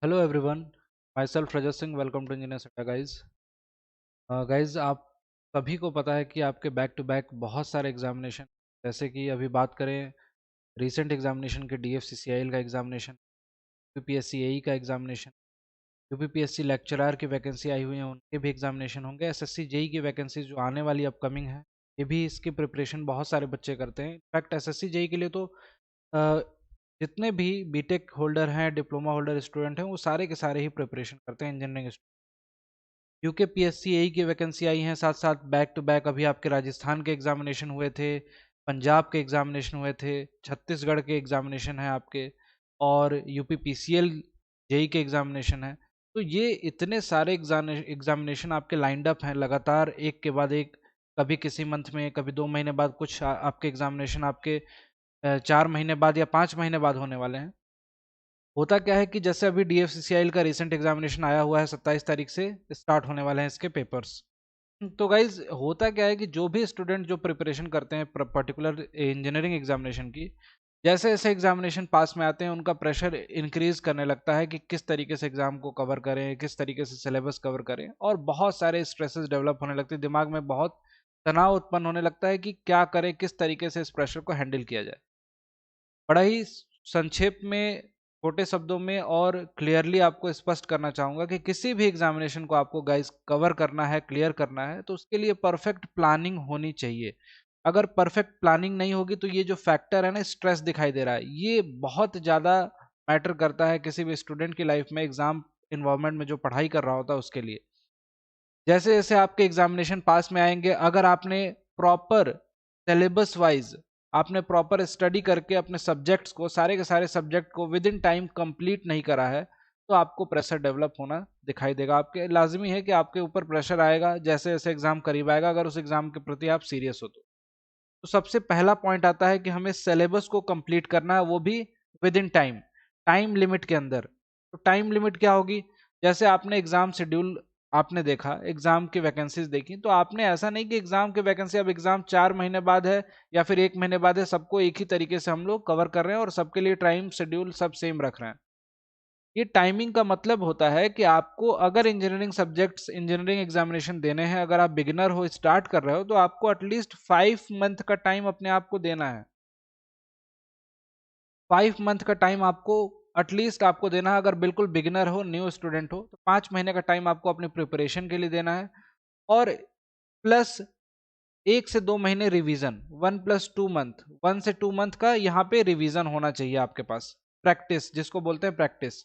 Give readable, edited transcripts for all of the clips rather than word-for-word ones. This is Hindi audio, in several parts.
Hello everyone, myself Rajat Singh. Welcome to engineer सेटा गाइज। गाइज, आप सभी को पता है कि आपके बैक टू बैक बहुत सारे एग्जामिनेशन, जैसे कि अभी बात करें रीसेंट एग्जामिनेशन के DFCCIL का एग्जामिनेशन, UPPSC AE का एग्जामिनेशन, UPPSC लेक्चरर की वैकेंसी आई हुई है उनके भी एग्जामिनेशन होंगे, SSC JEE की वैकेंसी जो आने वाली अपकमिंग है ये भी इसकी प्रिपरेशन बहुत सारे बच्चे करते हैं। इनफैक्ट SSC JEE के लिए तो अ, जितने भी बीटेक होल्डर हैं, डिप्लोमा होल्डर स्टूडेंट हैं, वो सारे के सारे ही प्रिपरेशन करते हैं इंजीनियरिंग। UPPSC AE की वैकेंसी आई हैं, साथ साथ बैक टू बैक अभी आपके राजस्थान के एग्जामिनेशन हुए थे, पंजाब के एग्जामिनेशन हुए थे, छत्तीसगढ़ के एग्जामिनेशन है आपके, और UPPCL JEE के एग्जामिनेशन है। तो ये इतने सारे एग्जामिनेशन आपके लाइंड अप हैं लगातार, एक के बाद एक। कभी किसी मंथ में, कभी 2 महीने बाद कुछ आपके एग्जामिनेशन आपके 4 महीने बाद या 5 महीने बाद होने वाले हैं। होता क्या है कि जैसे अभी DFCCIL का रिसेंट एग्जामिनेशन आया हुआ है, 27 तारीख से स्टार्ट होने वाले हैं इसके पेपर्स। तो गाइज, होता क्या है कि जो भी स्टूडेंट जो प्रिपरेशन करते हैं पर्टिकुलर इंजीनियरिंग एग्जामिनेशन की, जैसे जैसे एग्जामिनेशन पास में आते हैं उनका प्रेशर इंक्रीज करने लगता है कि किस तरीके से एग्जाम को कवर करें, किस तरीके से सिलेबस कवर करें, और बहुत सारे स्ट्रेसेस डेवलप होने लगते हैं दिमाग में, बहुत तनाव उत्पन्न होने लगता है कि क्या करें, किस तरीके से इस प्रेशर को हैंडल किया जाए। बड़ा ही संक्षेप में, छोटे शब्दों में और क्लियरली आपको स्पष्ट करना चाहूँगा कि किसी भी एग्जामिनेशन को आपको गाइस कवर करना है, क्लियर करना है, तो उसके लिए परफेक्ट प्लानिंग होनी चाहिए। अगर परफेक्ट प्लानिंग नहीं होगी तो ये जो फैक्टर है ना, स्ट्रेस दिखाई दे रहा है, ये बहुत ज़्यादा मैटर करता है किसी भी स्टूडेंट की लाइफ में, एग्जाम इन्वायरमेंट में जो पढ़ाई कर रहा होता है उसके लिए। जैसे जैसे आपके एग्जामिनेशन पास में आएंगे, अगर आपने प्रॉपर सिलेबस वाइज, आपने प्रॉपर स्टडी करके अपने सब्जेक्ट्स को, सारे के सारे सब्जेक्ट को विद इन टाइम कंप्लीट नहीं करा है, तो आपको प्रेशर डेवलप होना दिखाई देगा। आपके लाजमी है कि आपके ऊपर प्रेशर आएगा जैसे जैसे एग्जाम करीब आएगा, अगर उस एग्जाम के प्रति आप सीरियस हो तो सबसे पहला पॉइंट आता है कि हमें सिलेबस को कंप्लीट करना है, वो भी with in time, time limit के अंदर। तो टाइम लिमिट क्या होगी? जैसे आपने एग्जाम शेड्यूल, आपने देखा एग्जाम की वैकेंसीज देखी, तो आपने ऐसा नहीं कि एग्जाम की वैकेंसी, अब एग्जाम 4 महीने बाद है या फिर 1 महीने बाद है, सबको एक ही तरीके से हम लोग कवर कर रहे हैं और सबके लिए टाइम शेड्यूल सब सेम रख रहे हैं। ये टाइमिंग का मतलब होता है कि आपको अगर इंजीनियरिंग सब्जेक्ट्स, इंजीनियरिंग एग्जामिनेशन देने हैं, अगर आप बिगिनर हो, स्टार्ट कर रहे हो, तो आपको एटलीस्ट 5 मंथ का टाइम अपने आप को देना है। 5 मंथ का टाइम आपको एटलीस्ट आपको देना है। अगर बिल्कुल बिगिनर हो, न्यू स्टूडेंट हो, तो 5 महीने का टाइम आपको अपनी प्रिपरेशन के लिए देना है। और प्लस 1 से 2 महीने रिवीजन, 1+2 मंथ, 1 से 2 मंथ का यहाँ पे रिवीजन होना चाहिए आपके पास, प्रैक्टिस जिसको बोलते हैं प्रैक्टिस।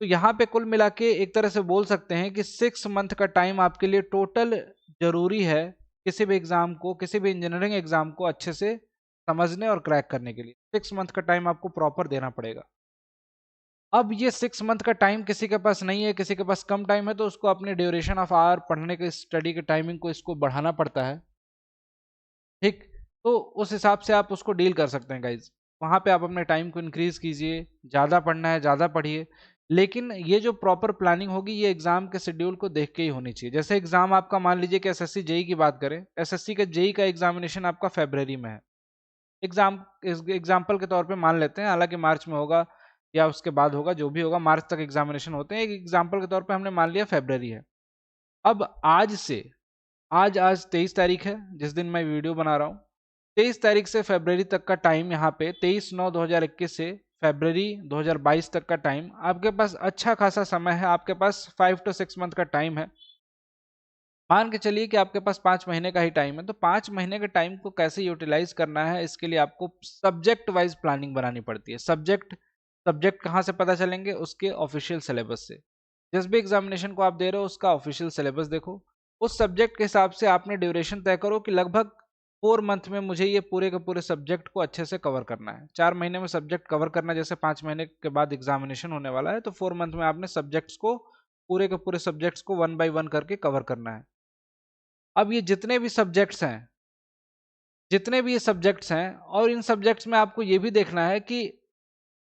तो यहाँ पे कुल मिला के एक तरह से बोल सकते हैं कि 6 मंथ का टाइम आपके लिए टोटल जरूरी है, किसी भी एग्जाम को, किसी भी इंजीनियरिंग एग्जाम को अच्छे से समझने और क्रैक करने के लिए 6 मंथ का टाइम आपको प्रॉपर देना पड़ेगा। अब ये 6 मंथ का टाइम किसी के पास नहीं है, किसी के पास कम टाइम है, तो उसको अपने ड्यूरेशन ऑफ आवर, पढ़ने के स्टडी के टाइमिंग को, इसको बढ़ाना पड़ता है। ठीक, तो उस हिसाब से आप उसको डील कर सकते हैं गाइज। वहाँ पे आप अपने टाइम को इंक्रीज कीजिए, ज़्यादा पढ़ना है ज़्यादा पढ़िए, लेकिन ये जो प्रॉपर प्लानिंग होगी ये एग्जाम के शेड्यूल को देख के ही होनी चाहिए। जैसे एग्जाम आपका, मान लीजिए कि एसएससी जेई की बात करें, एसएससी का जेई का एग्जामिनेशन आपका फरवरी में है। एग्जाम्पल के तौर पे मान लेते हैं, हालांकि मार्च में होगा या उसके बाद होगा, जो भी होगा, मार्च तक एग्जामिनेशन होते हैं। एक एग्जाम्पल के तौर पे हमने मान लिया फरवरी है। अब आज से, आज 23 तारीख है जिस दिन मैं वीडियो बना रहा हूँ, 23 तारीख से फरवरी तक का टाइम, यहाँ पे 23/9/2021 से फरवरी 2022 तक का टाइम आपके पास, अच्छा खासा समय है आपके पास, 5 to 6 मंथ का टाइम है। मान के चलिए कि आपके पास 5 महीने का ही टाइम है, तो 5 महीने के टाइम को कैसे यूटिलाइज करना है, इसके लिए आपको सब्जेक्ट वाइज प्लानिंग बनानी पड़ती है। सब्जेक्ट सब्जेक्ट कहाँ से पता चलेंगे? उसके ऑफिशियल सिलेबस से। जिस भी एग्जामिनेशन को आप दे रहे हो उसका ऑफिशियल सिलेबस देखो, उस सब्जेक्ट के हिसाब से आपने ड्यूरेशन तय करो कि लगभग 4 मंथ में मुझे ये पूरे के पूरे सब्जेक्ट को अच्छे से कवर करना है। 4 महीने में सब्जेक्ट कवर करना, जैसे 5 महीने के बाद एग्जामिनेशन होने वाला है, तो 4 मंथ में आपने सब्जेक्ट्स को, पूरे के पूरे सब्जेक्ट्स को 1 by 1 करके कवर करना है। अब ये जितने भी सब्जेक्ट्स हैं, जितने भी ये सब्जेक्ट्स हैं, और इन सब्जेक्ट्स में आपको ये भी देखना है कि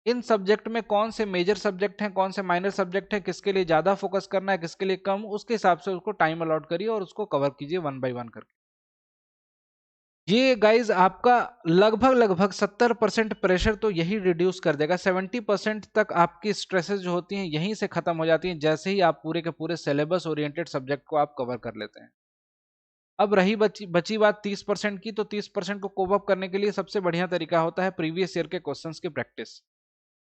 इन सब्जेक्ट में कौन से मेजर सब्जेक्ट हैं, कौन से माइनर सब्जेक्ट हैं, किसके लिए ज़्यादा फोकस करना है, किसके लिए कम, उसके हिसाब से उसको टाइम अलॉट करिए और उसको कवर कीजिए 1 by 1 करके। ये गाइज आपका लगभग 70% प्रेशर तो यही रिड्यूस कर देगा। 70% तक आपकी स्ट्रेसेस जो होती हैं यहीं से खत्म हो जाती हैं, जैसे ही आप पूरे के पूरे सिलेबस ओरिएंटेड सब्जेक्ट को आप कवर कर लेते हैं। अब रही बची बची बात 30% की, तो 30% को कोप अप करने के लिए सबसे बढ़िया तरीका होता है प्रीवियस ईयर के क्वेश्चंस की प्रैक्टिस।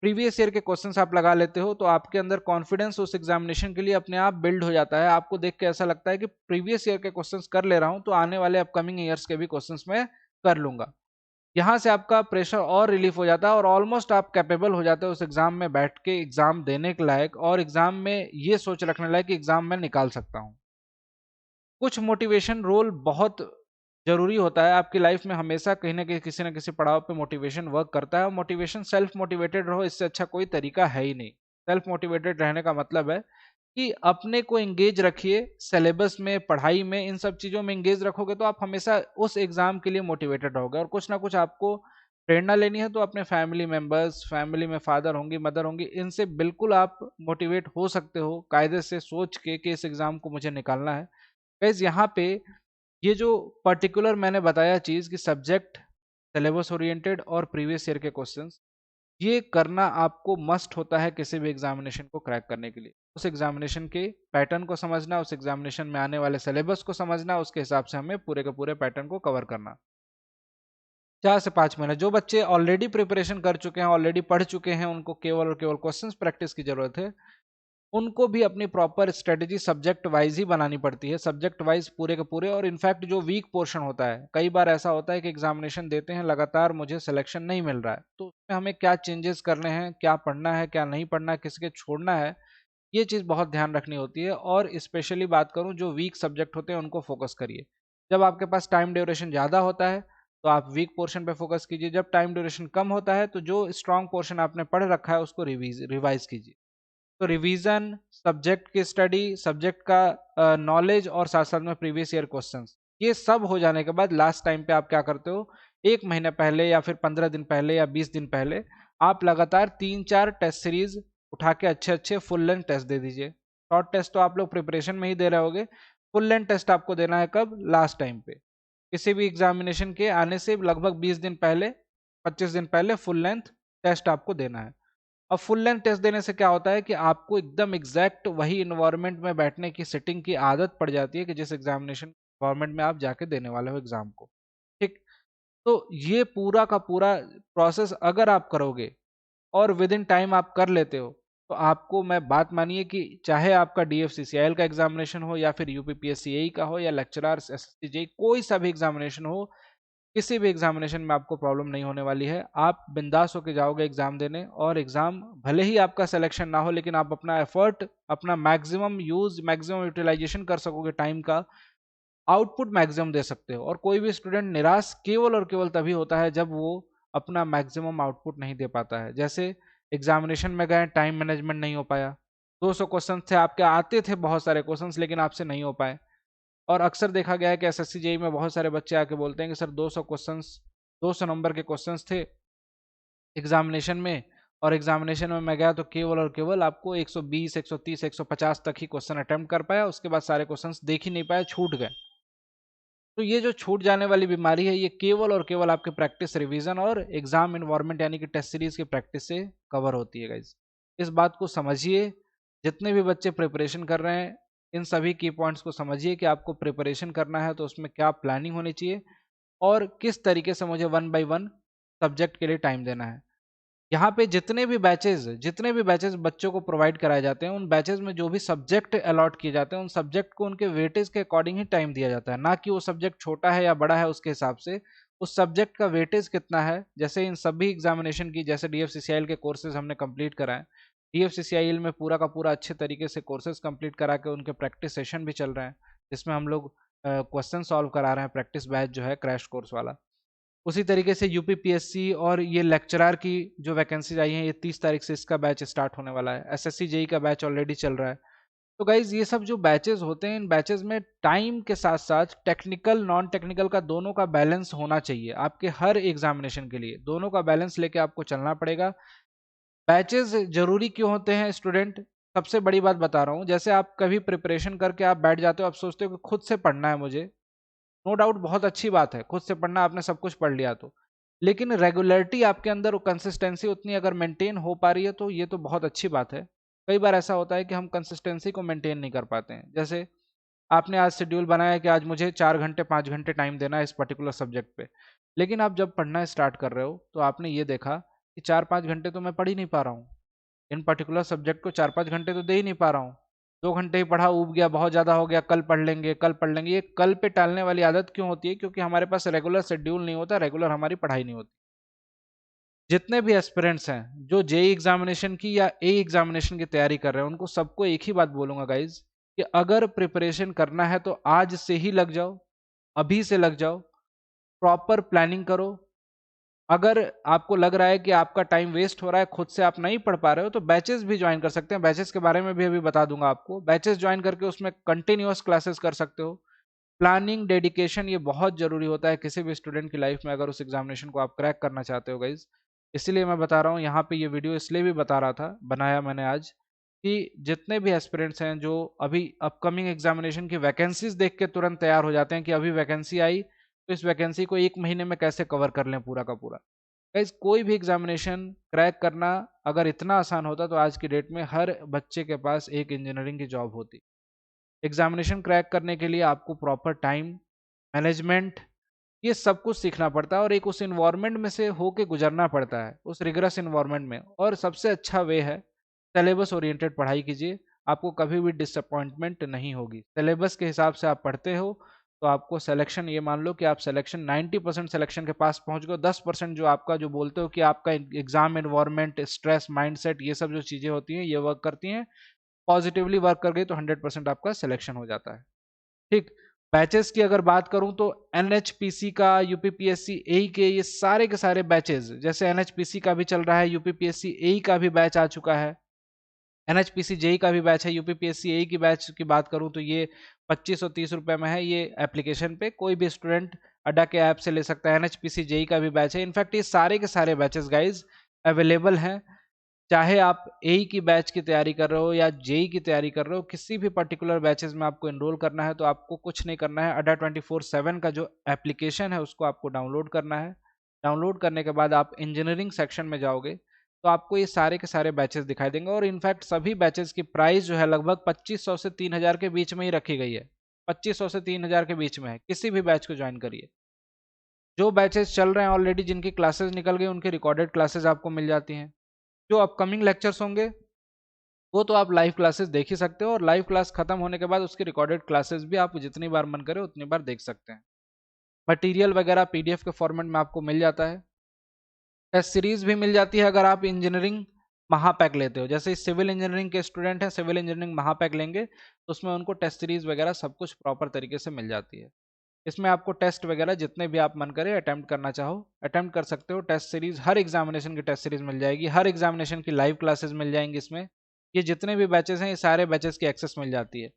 प्रीवियस ईयर के क्वेश्चंस आप लगा लेते हो तो आपके अंदर कॉन्फिडेंस उस एग्जामिनेशन के लिए अपने आप बिल्ड हो जाता है। आपको देख के ऐसा लगता है कि प्रीवियस ईयर के क्वेश्चंस कर ले रहा हूं तो आने वाले अपकमिंग ईयर्स के भी क्वेश्चंस मैं कर लूंगा। यहाँ से आपका प्रेशर और रिलीफ हो जाता है और ऑलमोस्ट आप कैपेबल हो जाते हो उस एग्जाम में बैठ के एग्जाम देने के लायक, और एग्जाम में ये सोच रखने लायक कि एग्जाम में निकाल सकता हूँ। कुछ मोटिवेशन रोल बहुत जरूरी होता है आपकी लाइफ में। हमेशा कहीं ना कहीं किसी ना किसी पड़ाव पे मोटिवेशन वर्क करता है, और मोटिवेशन सेल्फ मोटिवेटेड रहो, इससे अच्छा कोई तरीका है ही नहीं। सेल्फ मोटिवेटेड रहने का मतलब है कि अपने को एंगेज रखिए सिलेबस में, पढ़ाई में, इन सब चीज़ों में एंगेज रखोगे तो आप हमेशा उस एग्जाम के लिए मोटिवेटेड रहोगे। और कुछ ना कुछ आपको प्रेरणा लेनी है तो अपने फैमिली मेंबर्स, फैमिली में फादर होंगी, मदर होंगी, इनसे बिल्कुल आप मोटिवेट हो सकते हो कायदे से सोच के कि इस एग्जाम को मुझे निकालना है। गाइस यहाँ पे ये जो पर्टिकुलर मैंने बताया चीज़ कि सब्जेक्ट, सिलेबस ओरिएंटेड और प्रीवियस ईयर के क्वेश्चंस, ये करना आपको मस्ट होता है किसी भी एग्जामिनेशन को क्रैक करने के लिए। उस एग्जामिनेशन के पैटर्न को समझना, उस एग्जामिनेशन में आने वाले सिलेबस को समझना, उसके हिसाब से हमें पूरे के पूरे पैटर्न को कवर करना। 4 से 5 महीने जो बच्चे ऑलरेडी प्रिपरेशन कर चुके हैं, ऑलरेडी पढ़ चुके हैं, उनको केवल और केवल क्वेश्चंस प्रैक्टिस की जरूरत है। उनको भी अपनी प्रॉपर स्ट्रेटेजी सब्जेक्ट वाइज ही बनानी पड़ती है, सब्जेक्ट वाइज पूरे के पूरे। और इनफैक्ट जो वीक पोर्शन होता है, कई बार ऐसा होता है कि एग्जामिनेशन देते हैं लगातार मुझे सिलेक्शन नहीं मिल रहा है, तो उसमें हमें क्या चेंजेस करने हैं, क्या पढ़ना है, क्या नहीं पढ़ना है, किसके छोड़ना है, ये चीज़ बहुत ध्यान रखनी होती है। और स्पेशली बात करूँ जो वीक सब्जेक्ट होते हैं उनको फोकस करिए। जब आपके पास टाइम ड्यूरेशन ज़्यादा होता है तो आप वीक पोर्शन पे फोकस कीजिए, जब टाइम ड्यूरेशन कम होता है तो जो स्ट्रॉन्ग पोर्शन आपने पढ़ रखा है उसको रिवाइज कीजिए। तो रिवीजन, सब्जेक्ट की स्टडी, सब्जेक्ट का नॉलेज और साथ साथ में प्रीवियस ईयर क्वेश्चंस, ये सब हो जाने के बाद लास्ट टाइम पे आप क्या करते हो, 1 महीने पहले या फिर 15 दिन पहले या 20 दिन पहले आप लगातार 3-4 टेस्ट सीरीज उठा के अच्छे अच्छे फुल लेंथ टेस्ट दे दीजिए। शॉर्ट टेस्ट तो आप लोग प्रिपरेशन में ही दे रहे होगे, फुल लेंथ टेस्ट आपको देना है कब, लास्ट टाइम पे। किसी भी एग्जामिनेशन के आने से लगभग 20 दिन पहले, 25 दिन पहले फुल लेंथ टेस्ट आपको देना है। अब फुल लेंथ टेस्ट देने से क्या होता है कि आपको एकदम एग्जैक्ट वही इन्वायरमेंट में बैठने की सिटिंग की आदत पड़ जाती है कि जिस एग्जामिनेशन इन्वायरमेंट में आप जाके देने वाले हो एग्जाम को। ठीक, तो ये पूरा का पूरा प्रोसेस अगर आप करोगे और विद इन टाइम आप कर लेते हो तो आपको मैं बात मानिए कि चाहे आपका DFCCIL का एग्जामिनेशन हो या फिर UPPSC का हो या लेक्चरर SSC JEE, कोई सा भी एग्जामिनेशन हो, किसी भी एग्जामिनेशन में आपको प्रॉब्लम नहीं होने वाली है। आप बिंदास होकर जाओगे एग्जाम देने, और एग्जाम भले ही आपका सिलेक्शन ना हो लेकिन आप अपना एफर्ट, अपना मैक्सिमम यूज, मैक्सिमम यूटिलाइजेशन कर सकोगे टाइम का, आउटपुट मैक्सिमम दे सकते हो। और कोई भी स्टूडेंट निराश केवल और केवल तभी होता है जब वो अपना मैक्सिमम आउटपुट नहीं दे पाता है। जैसे एग्जामिनेशन में गए, टाइम मैनेजमेंट नहीं हो पाया, 200 क्वेश्चन थे आपके, आते थे बहुत सारे क्वेश्चंस लेकिन आपसे नहीं हो पाए। और अक्सर देखा गया है कि SSC JEE में बहुत सारे बच्चे आके बोलते हैं कि सर 200 क्वेश्चंस, 200 नंबर के क्वेश्चंस थे एग्जामिनेशन में, और एग्जामिनेशन में मैं गया तो केवल और केवल आपको 120, 130, 150 तक ही क्वेश्चन अटेम्प्ट कर पाया, उसके बाद सारे क्वेश्चंस देख ही नहीं पाया, छूट गए। तो ये जो छूट जाने वाली बीमारी है, ये केवल और केवल आपके प्रैक्टिस, रिवीजन और एग्जाम इन्वायरमेंट यानी कि टेस्ट सीरीज की प्रैक्टिस से कवर होती है गाइज। इस बात को समझिए, जितने भी बच्चे प्रिपरेशन कर रहे हैं इन सभी की पॉइंट्स को समझिए कि आपको प्रिपरेशन करना है तो उसमें क्या प्लानिंग होनी चाहिए और किस तरीके से मुझे 1 by 1 सब्जेक्ट के लिए टाइम देना है। यहाँ पे जितने भी बैचेस बच्चों को प्रोवाइड कराए जाते हैं, उन बैचेस में जो भी सब्जेक्ट अलॉट किए जाते हैं, उन सब्जेक्ट को उनके वेटेज के अकॉर्डिंग ही टाइम दिया जाता है, ना कि वो सब्जेक्ट छोटा है या बड़ा है उसके हिसाब से। उस सब्जेक्ट का वेटेज कितना है, जैसे इन सभी एग्जामिनेशन की, जैसे DFCCIL के कोर्सेज हमने कंप्लीट कराए, DFCCIL में पूरा का पूरा अच्छे तरीके से कोर्सेज कंप्लीट करा के उनके प्रैक्टिस सेशन भी चल रहे हैं, जिसमें हम लोग क्वेश्चन सॉल्व करा रहे हैं, प्रैक्टिस बैच जो है क्रैश कोर्स वाला। उसी तरीके से UPPSC और ये लेक्चरर की जो वैकेंसीज आई हैं, ये 30 तारीख से इसका बैच स्टार्ट होने वाला है। SSC JEE का बैच ऑलरेडी चल रहा है। तो गाइज ये सब जो बैचेस होते हैं, इन बैचेस में टाइम के साथ साथ टेक्निकल, नॉन टेक्निकल का दोनों का बैलेंस होना चाहिए। आपके हर एग्जामिनेशन के लिए दोनों का बैलेंस लेके आपको चलना पड़ेगा। बैचेस जरूरी क्यों होते हैं स्टूडेंट, सबसे बड़ी बात बता रहा हूँ। जैसे आप कभी प्रिपरेशन करके आप बैठ जाते हो, आप सोचते हो कि खुद से पढ़ना है मुझे, नो डाउट बहुत अच्छी बात है, खुद से पढ़ना, आपने सब कुछ पढ़ लिया तो, लेकिन रेगुलरिटी आपके अंदर, कंसिस्टेंसी उतनी अगर मेंटेन हो पा रही है तो ये तो बहुत अच्छी बात है। कई बार ऐसा होता है कि हम कंसिस्टेंसी को मेंटेन नहीं कर पाते हैं। जैसे आपने आज शेड्यूल बनाया कि आज मुझे 4 घंटे 5 घंटे टाइम देना है इस पर्टिकुलर सब्जेक्ट पे, लेकिन आप जब पढ़ना स्टार्ट कर रहे हो तो आपने ये देखा कि 4-5 घंटे तो मैं पढ़ ही नहीं पा रहा हूँ, इन पर्टिकुलर सब्जेक्ट को 4-5 घंटे तो दे ही नहीं पा रहा हूँ। 2 घंटे ही पढ़ा, ऊब गया, बहुत ज़्यादा हो गया, कल पढ़ लेंगे, कल पढ़ लेंगे। ये कल पे टालने वाली आदत क्यों होती है? क्योंकि हमारे पास रेगुलर शेड्यूल नहीं होता, रेगुलर हमारी पढ़ाई नहीं होती। जितने भी एस्पिरेंट्स हैं जो जेई एग्जामिनेशन की या ए एग्जामिनेशन की तैयारी कर रहे हैं, उनको सबको एक ही बात बोलूंगा गाइज, कि अगर प्रिपरेशन करना है तो आज से ही लग जाओ, अभी से लग जाओ, प्रॉपर प्लानिंग करो। अगर आपको लग रहा है कि आपका टाइम वेस्ट हो रहा है, खुद से आप नहीं पढ़ पा रहे हो, तो बैचेस भी ज्वाइन कर सकते हैं। बैचेस के बारे में भी अभी बता दूंगा आपको। बैचेस ज्वाइन करके उसमें कंटिन्यूअस क्लासेस कर सकते हो। प्लानिंग, डेडिकेशन ये बहुत जरूरी होता है किसी भी स्टूडेंट की लाइफ में, अगर उस एग्जामिनेशन को आप क्रैक करना चाहते हो गाइज। इसीलिए मैं बता रहा हूँ यहाँ पे, ये वीडियो इसलिए भी बता रहा था, बनाया मैंने आज, कि जितने भी एस्पिरेंट्स हैं जो अभी अपकमिंग एग्जामिनेशन की वैकेंसीज देख के तुरंत तैयार हो जाते हैं कि अभी वैकेंसी आई तो इस वैकेंसी को 1 महीने में कैसे कवर कर लें पूरा का पूरा। गाइज कोई भी एग्जामिनेशन क्रैक करना अगर इतना आसान होता तो आज की डेट में हर बच्चे के पास एक इंजीनियरिंग की जॉब होती। एग्जामिनेशन क्रैक करने के लिए आपको प्रॉपर टाइम मैनेजमेंट, ये सब कुछ सीखना पड़ता है और एक उस इन्वायरमेंट में से होके गुजरना पड़ता है, उस रिगरस इन्वायरमेंट में। और सबसे अच्छा वे है सिलेबस ओरिएंटेड पढ़ाई कीजिए, आपको कभी भी डिसअपॉइंटमेंट नहीं होगी। सिलेबस के हिसाब से आप पढ़ते हो तो आपको सिलेक्शन, ये मान लो कि आप सिलेक्शन 90% सिलेक्शन के पास पहुंच गए, 10% जो आपका जो बोलते हो कि आपका एग्जाम इन्वायरमेंट, स्ट्रेस, माइंडसेट, ये सब जो चीज़ें होती हैं ये वर्क करती हैं, पॉजिटिवली वर्क कर गई तो 100% आपका सिलेक्शन हो जाता है। ठीक। बैचेस की अगर बात करूं तो एनएचपीसी का, यूपीपीएससी एई के, ये सारे के सारे बैचेस, जैसे एनएचपीसी का भी चल रहा है, यूपीपीएससी एई का भी बैच आ चुका है, एनएचपीसी जेई का भी बैच है, यूपीपीएससी एई की बैच की बात करूं तो ये 2530 रुपए में है। ये एप्लीकेशन पे कोई भी स्टूडेंट अड्डा के ऐप से ले सकता है। एनएचपीसी जेई का भी बैच है। इनफैक्ट ये सारे के सारे बैचेस गाइज अवेलेबल हैं। चाहे आप एई की बैच की तैयारी कर रहे हो या जेई की तैयारी कर रहे हो, किसी भी पर्टिकुलर बैचेस में आपको एनरोल करना है तो आपको कुछ नहीं करना है, अड्डा 24/7 का जो एप्लीकेशन है उसको आपको डाउनलोड करना है। डाउनलोड करने के बाद आप इंजीनियरिंग सेक्शन में जाओगे तो आपको ये सारे के सारे बैचेस दिखाई देंगे। और इनफैक्ट सभी बैचेस की प्राइस जो है लगभग 2500 से 3000 के बीच में ही रखी गई है। 2500 से 3000 के बीच में है, किसी भी बैच को ज्वाइन करिए। जो बैचेस चल रहे हैं ऑलरेडी, जिनकी क्लासेस निकल गई, उनकी रिकॉर्डेड क्लासेस आपको मिल जाती हैं। जो अपकमिंग लेक्चर्स होंगे वो तो आप लाइव क्लासेस देख ही सकते हो, और लाइव क्लास खत्म होने के बाद उसकी रिकॉर्डेड क्लासेस भी आप जितनी बार मन करे उतनी बार देख सकते हैं। मटेरियल वगैरह पीडीएफ के फॉर्मेट में आपको मिल जाता है। टेस्ट सीरीज भी मिल जाती है अगर आप इंजीनियरिंग महापैक लेते हो। जैसे सिविल इंजीनियरिंग के स्टूडेंट हैं, सिविल इंजीनियरिंग महापैक लेंगे तो उसमें उनको टेस्ट सीरीज वगैरह सब कुछ प्रॉपर तरीके से मिल जाती है। इसमें आपको टेस्ट वगैरह जितने भी आप मन करे अटेम्प्ट करना चाहो अटेम्प्ट कर सकते हो। टेस्ट सीरीज, हर एग्जामिनेशन की टेस्ट सीरीज मिल जाएगी, हर एग्जामिनेशन की लाइव क्लासेस मिल जाएंगी इसमें। ये जितने भी बैचेस हैं ये सारे बैचेस की एक्सेस मिल जाती है।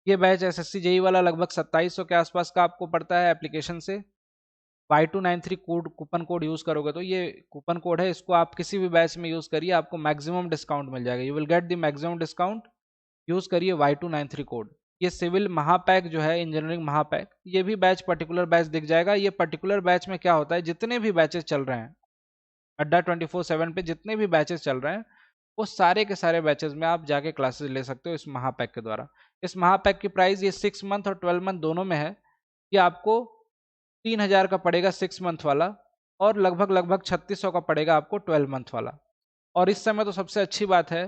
ये बैच एसएससी जेई वाला लगभग 2700 के आसपास का आपको पड़ता है एप्लीकेशन से। Y293 code, coupon code use करोगे तो ये कूपन कोड है, इसको आप किसी भी बैच में यूज करिए, आपको मैक्सिमम डिस्काउंट मिल जाएगा। You will get the maximum discount. Use करिए Y293 कोड। ये सिविल महापैक जो है, इंजीनियरिंग महापैक, ये भी बैच पर्टिकुलर बैच दिख जाएगा। ये पर्टिकुलर बैच में क्या होता है, जितने भी बैचेस चल रहे हैं अड्डा 24/7 पे, जितने भी बैचेस चल रहे हैं वो सारे के सारे बैचेस में आप जाके क्लासेस ले सकते हो इस महापैक के द्वारा। इस महापैक की प्राइस ये 6 मंथ और 12 मंथ दोनों में है। ये आपको 3000 का पड़ेगा 6 मंथ वाला, और लगभग लगभग 3600 का पड़ेगा आपको 12 मंथ वाला। और इस समय तो सबसे अच्छी बात है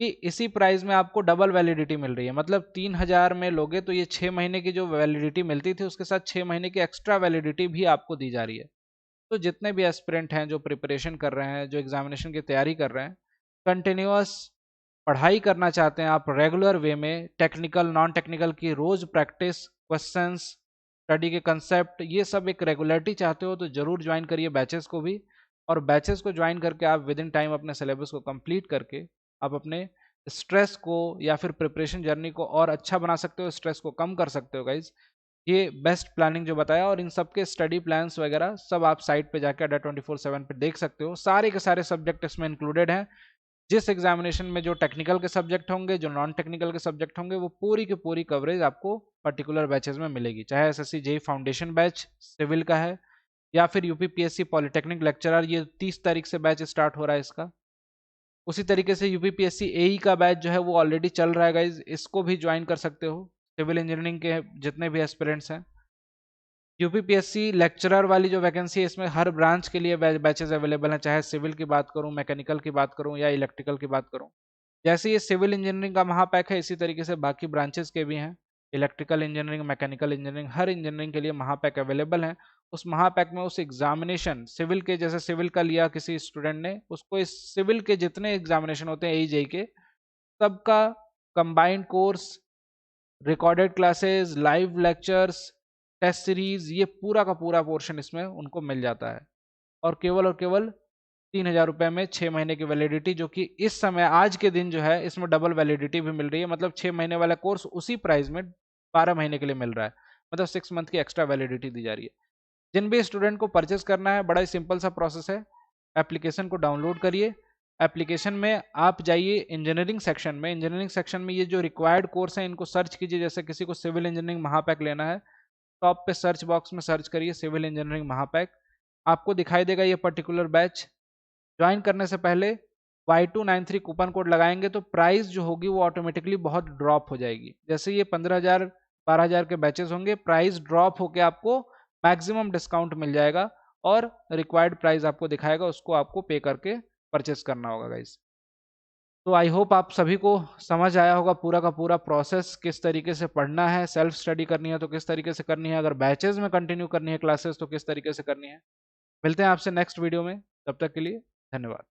कि इसी प्राइस में आपको डबल वैलिडिटी मिल रही है। मतलब 3000 में लोगे तो ये 6 महीने की जो वैलिडिटी मिलती थी उसके साथ 6 महीने की एक्स्ट्रा वैलिडिटी भी आपको दी जा रही है। तो जितने भी एस्पिरेंट हैं जो प्रिपरेशन कर रहे हैं, जो एग्जामिनेशन की तैयारी कर रहे हैं, कंटिन्यूअस पढ़ाई करना चाहते हैं आप रेगुलर वे में, टेक्निकल नॉन टेक्निकल की रोज प्रैक्टिस, क्वेश्चंस, स्टडी के कंसेप्ट, ये सब एक रेगुलरिटी चाहते हो तो जरूर ज्वाइन करिए बैचेस को भी। और बैचेस को ज्वाइन करके आप विद इन टाइम अपने सिलेबस को कंप्लीट करके आप अपने स्ट्रेस को या फिर प्रिपरेशन जर्नी को और अच्छा बना सकते हो, स्ट्रेस को कम कर सकते हो गाइज। ये बेस्ट प्लानिंग जो बताया, और इन सब के स्टडी प्लान्स वगैरह सब आप साइट पे जाकर अड्डा 24/7 पे देख सकते हो। सारे के सारे सब्जेक्ट इसमें इंक्लूडेड हैं। जिस एग्जामिनेशन में जो टेक्निकल के सब्जेक्ट होंगे, जो नॉन टेक्निकल के सब्जेक्ट होंगे, वो पूरी की पूरी कवरेज आपको पर्टिकुलर बैचेस में मिलेगी, चाहे SSC JE foundation batch civil का है या फिर यूपीपीएससी पॉलिटेक्निक लेक्चरर, ये 30 तारीख से बैच स्टार्ट हो रहा है इसका। उसी तरीके से यूपीपीएससी एई का बैच जो है वो ऑलरेडी चल रहा है गाइज, इसको भी ज्वाइन कर सकते हो, सिविल इंजीनियरिंग के जितने भी एस्पिरेंट्स हैं। यूपीपीएससी लेक्चरर वाली जो वैकेंसी है, इसमें हर ब्रांच के लिए बैचेस अवेलेबल हैं, चाहे सिविल की बात करूं, मैकेनिकल की बात करूं या इलेक्ट्रिकल की बात करूं। जैसे ये सिविल इंजीनियरिंग का महापैक है, इसी तरीके से बाकी ब्रांचेस के भी हैं, इलेक्ट्रिकल इंजीनियरिंग, मैकेनिकल इंजीनियरिंग, हर इंजीनियरिंग के लिए महापैक अवेलेबल है। उस महापैक में उस एग्जामिनेशन सिविल के, जैसे सिविल का लिया किसी स्टूडेंट ने, उसको इस सिविल के जितने एग्जामिनेशन होते हैं एई के, सबका combined course, recorded classes, live lectures, test series, ये पूरा का पूरा पोर्शन इसमें उनको मिल जाता है। और केवल 3,000 रुपये में 6 महीने की वैलिडिटी, जो कि इस समय आज के दिन जो है इसमें डबल वैलिडिटी भी मिल रही है, मतलब 6 महीने वाला कोर्स उसी प्राइस में 12 महीने के लिए मिल रहा है, मतलब 6 मंथ की एक्स्ट्रा वैलिडिटी दी जा रही है। जिन भी स्टूडेंट को परचेस करना है, बड़ा ही सिंपल सा प्रोसेस है, एप्लीकेशन को डाउनलोड करिए। एप्लीकेशन में आप जाइए इंजीनियरिंग सेक्शन में, इंजीनियरिंग सेक्शन में ये जो रिक्वायर्ड कोर्स है इनको सर्च कीजिए। जैसे किसी को सिविल इंजीनियरिंग महापैक लेना है, टॉप पे सर्च बॉक्स में सर्च करिए सिविल इंजीनियरिंग महापैक, आपको दिखाई देगा ये पर्टिकुलर बैच। ज्वाइन करने से पहले Y293 कूपन कोड लगाएंगे तो प्राइस जो होगी वो ऑटोमेटिकली बहुत ड्रॉप हो जाएगी। जैसे ये 15,000 12,000 के बैचेस होंगे, प्राइस ड्रॉप होके आपको मैक्सिमम डिस्काउंट मिल जाएगा और रिक्वायर्ड प्राइस आपको दिखाएगा, उसको आपको पे करके परचेस करना होगा गाइस। तो आई होप आप सभी को समझ आया होगा पूरा का पूरा प्रोसेस, किस तरीके से पढ़ना है, सेल्फ स्टडी करनी है तो किस तरीके से करनी है, अगर बैचेस में कंटिन्यू करनी है क्लासेस तो किस तरीके से करनी है। मिलते हैं आपसे नेक्स्ट वीडियो में, तब तक के लिए धन्यवाद।